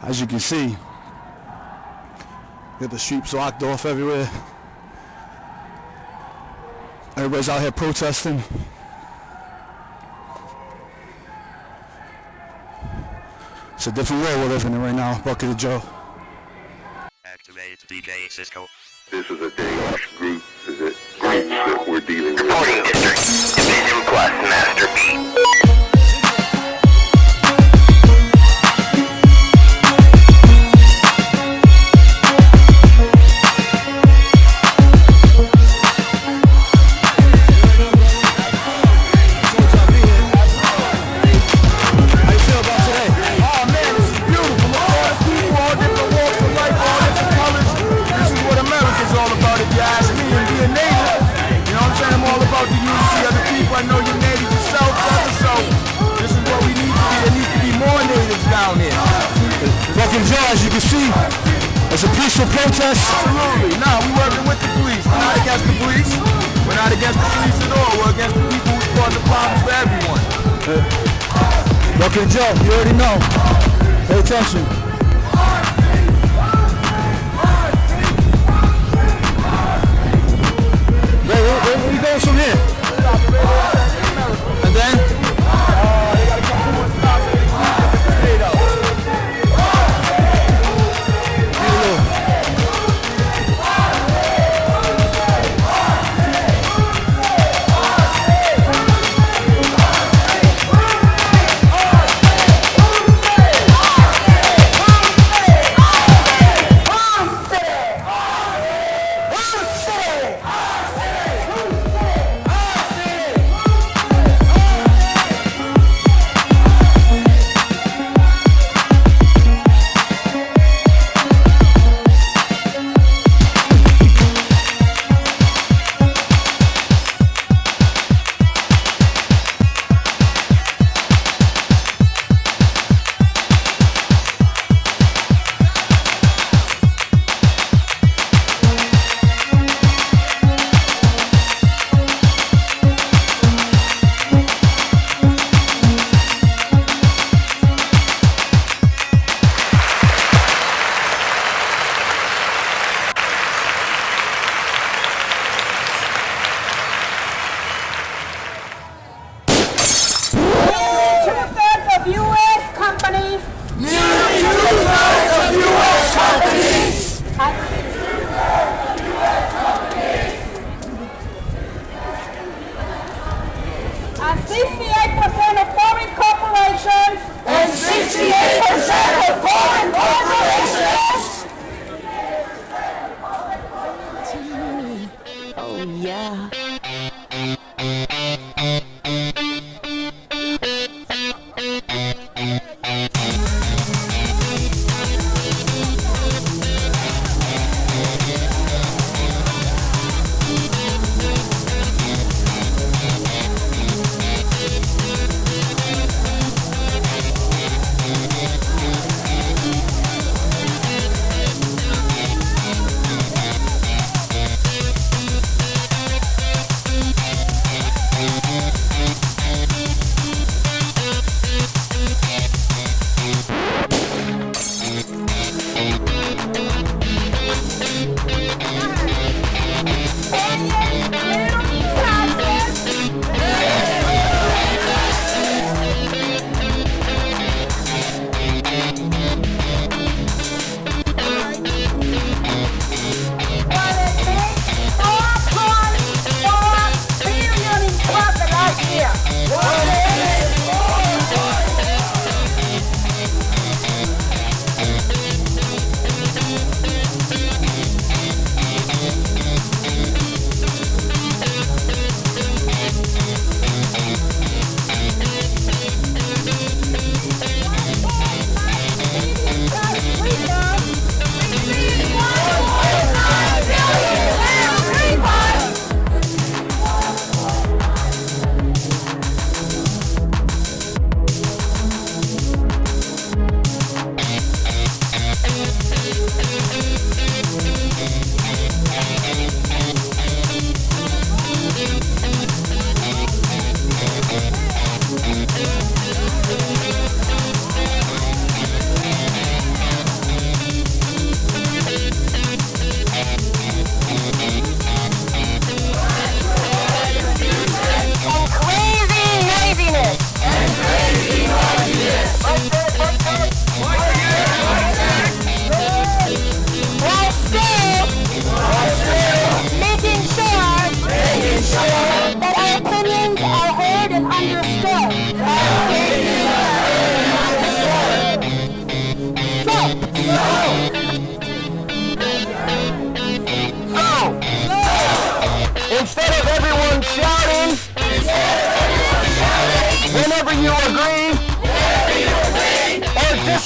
As you can see, get the streets locked off everywhere. Everybody's out here protesting. It's a different world we're living in right now, Bucket of Joe. Activate DJ Cisco. This is a day-off group. Is it groups that we're dealing with? Reporting district. Division plus master beat. I know you're native yourself, brother, so this is what we need to be. There needs to be more natives down here. Bucket of Joe, as you can see, it's a peaceful protest. Absolutely. Nah, we're working with the police. We're not against the police. We're not against the police at all. We're against the people who cause the problems for everyone. Bucket of Joe, you already know. Pay attention. Where are you going from here? And then? They got a couple more stops and they keep it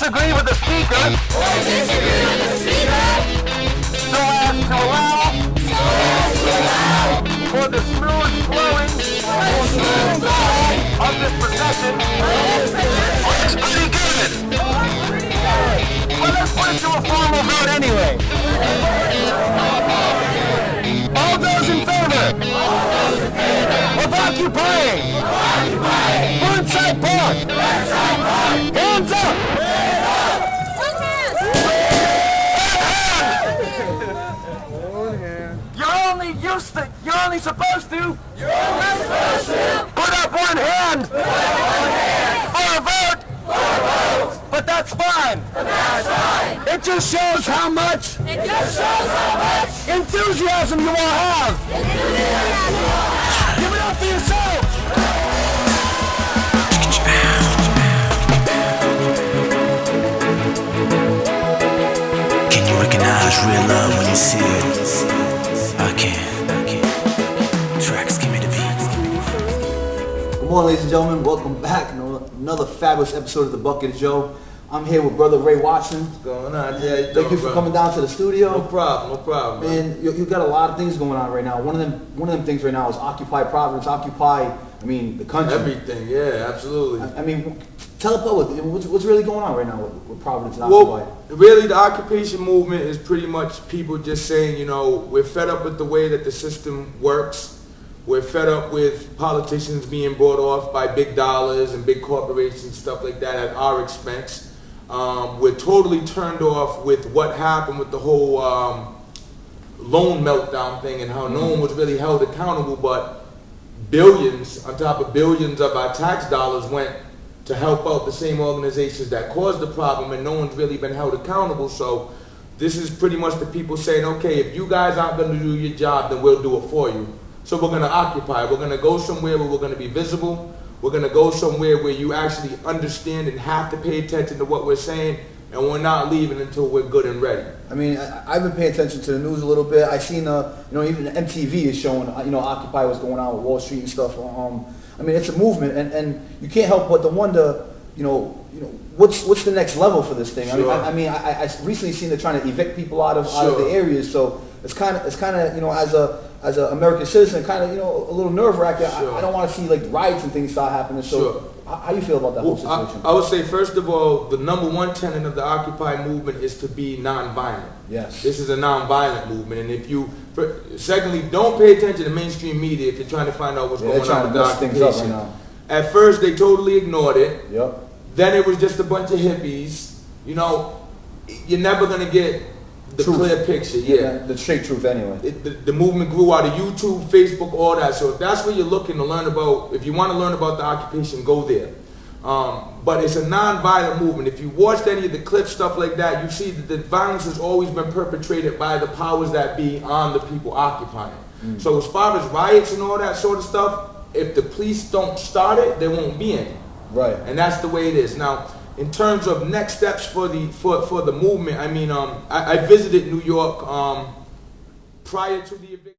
disagree with the speaker, so as to allow for the smooth flowing of this procession. It's pretty good. Well, let's put it to a formal vote anyway. All those in favor of occupying Burnside Park, hands up! You're only supposed to put up one hand for a vote, but that's fine. It just shows how much enthusiasm you all have. Give it up for yourself. Can you recognize real love when you see it? I can. Tracks, give me the beat. Good morning, ladies and gentlemen. Welcome back. Another fabulous episode of The Bucket of Joe. I'm here with Brother Ray Watson. What's going on? Yeah, Thank you for coming down to the studio. No problem. Man, you got a lot of things going on right now. One of them things right now is Occupy Providence. Occupy, the country. Everything, yeah, absolutely. Tell the public what's really going on right now with Providence and Occupy. Well, really, the occupation movement is pretty much people just saying, we're fed up with the way that the system works. We're fed up with politicians being bought off by big dollars and big corporations, stuff like that, at our expense. We're totally turned off with what happened with the whole loan meltdown thing and how no one was really held accountable, but billions on top of billions of our tax dollars went to help out the same organizations that caused the problem, and no one's really been held accountable. So this is pretty much the people saying, okay, if you guys aren't going to do your job, then we'll do it for you. So we're going to occupy. We're going to go somewhere where we're going to be visible. We're going to go somewhere where you actually understand and have to pay attention to what we're saying, and we're not leaving until we're good and ready. I've been paying attention to the news a little bit. I seen, even MTV is showing, Occupy, what's going on with Wall Street and stuff. It's a movement, and you can't help but to wonder, what's the next level for this thing? Sure. I recently seen they're trying to evict people out of the areas, so it's kind of as an American citizen, kind of a little nerve-wracking. Sure. I don't want to see like riots and things start happening. So sure. How you feel about that whole situation? I would say, first of all, the number one tenet of the Occupy movement is to be nonviolent. Yes. This is a nonviolent movement, and secondly, don't pay attention to mainstream media if you're trying to find out what's going on with the occupation. Right now. At first, they totally ignored it. Yep. Then it was just a bunch of hippies. You're never going to get the clear picture. Yeah. The straight truth anyway. The movement grew out of YouTube, Facebook, all that. So if that's where you're looking to learn about, if you want to learn about the occupation, go there. But it's a non-violent movement. If you watched any of the clips, stuff like that, you see that the violence has always been perpetrated by the powers that be on the people occupying. So as far as riots and all that sort of stuff, if the police don't start it, there won't be any. Right. And that's the way it is. Now, in terms of next steps for the movement, I visited New York prior to the eviction.